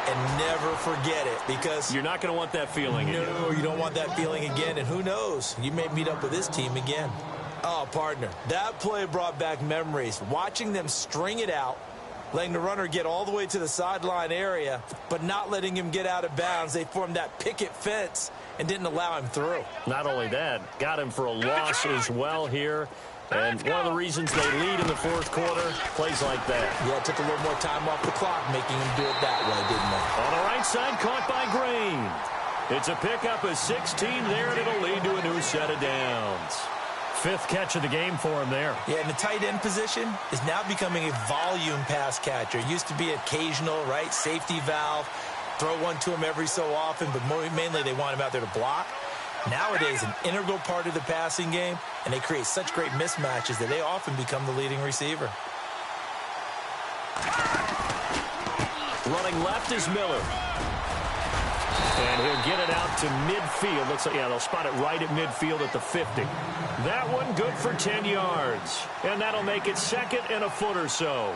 And never forget it, because you're not going to want that feeling again. No, you don't want that feeling again. And who knows? You may meet up with this team again. Oh, partner, that play brought back memories. Watching them string it out, letting the runner get all the way to the sideline area, but not letting him get out of bounds. They formed that picket fence and didn't allow him through. Not only that, got him for a loss as well here. And one of the reasons they lead in the 4th quarter, plays like that. Yeah, it took a little more time off the clock, making him do it that way, didn't it? On the right side, caught by Green. It's a pickup of 16 there, and it'll lead to a new set of downs. 5th catch of the game for him there. Yeah, and the tight end position is now becoming a volume pass catcher. It used to be occasional, right? Safety valve. Throw one to him every so often, but mainly they want him out there to block. Nowadays, an integral part of the passing game, and they create such great mismatches that they often become the leading receiver. Running left is Miller. And he'll get it out to midfield. Looks like, yeah, they'll spot it right at midfield at the 50. That one good for 10 yards. And that'll make it 2nd and a foot or so.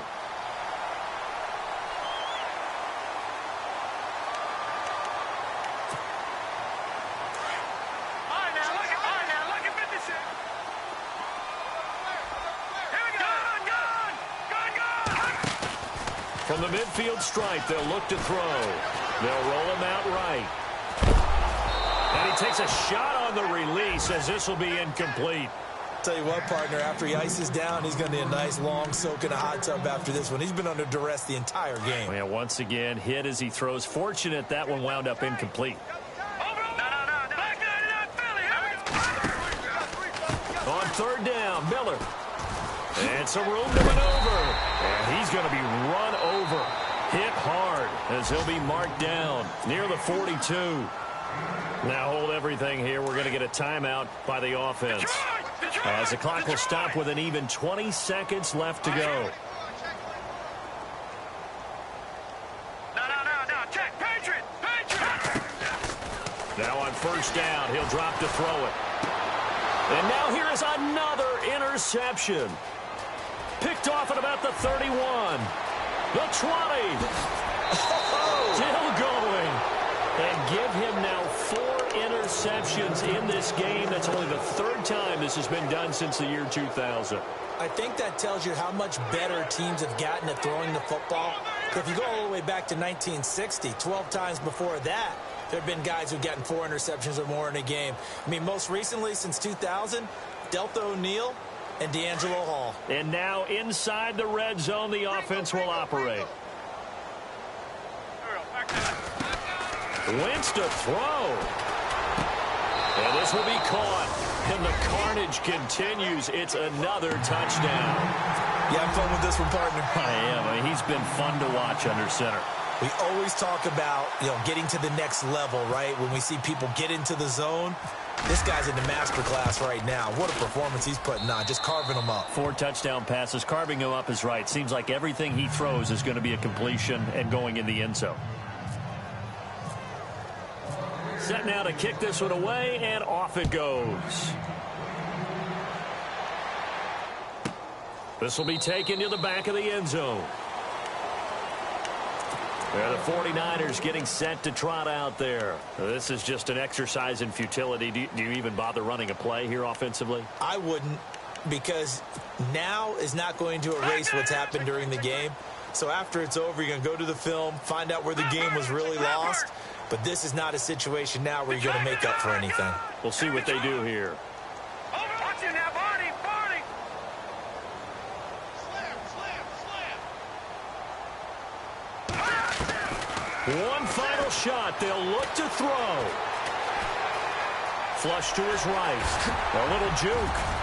From the midfield stripe, they'll look to throw. They'll roll him out right. And he takes a shot on the release as this will be incomplete. Tell you what, partner, after he ices down, he's going to need a nice long soak in a hot tub after this one. He's been under duress the entire game. Yeah, once again, hit as he throws. Fortunate that one wound up incomplete. On 3rd down, Miller. And some room to maneuver. And he's going to be run over. Hit hard as he'll be marked down near the 42. Now hold everything here. We're going to get a timeout by the offense, as the clock will stop with an even 20 seconds left to go. Check, Patriot! Now on first down, he'll drop to throw it. And now here is another interception. Picked off at about the 31. The 20. Still going. And give him now 4 interceptions in this game. That's only the 3rd time this has been done since the year 2000. I think that tells you how much better teams have gotten at throwing the football. If you go all the way back to 1960, 12 times before that, there have been guys who've gotten 4 interceptions or more in a game. I mean, most recently, since 2000, Delta O'Neal and D'Angelo Hall. And now inside the red zone, the offense will operate. Wentz to throw. And this will be caught. And the carnage continues. It's another touchdown. You having fun with this one, partner? I am. I mean, he's been fun to watch under center. We always talk about, getting to the next level, right? When we see people get into the zone, this guy's in the master class right now. What a performance he's putting on, just carving them up. 4 touchdown passes. Carving him up is right. Seems like everything he throws is going to be a completion and going in the end zone. Set now to kick this one away, and off it goes. This will be taken to the back of the end zone. There, the 49ers getting set to trot out there. This is just an exercise in futility. Do you even bother running a play here offensively? I wouldn't, because now is not going to erase what's happened during the game. So after it's over, you're going to go to the film, find out where the game was really lost. But this is not a situation now where you're going to make up for anything. We'll see what they do here. Watch it now, Barney! One final shot. They'll look to throw. Flush to his right. A little juke.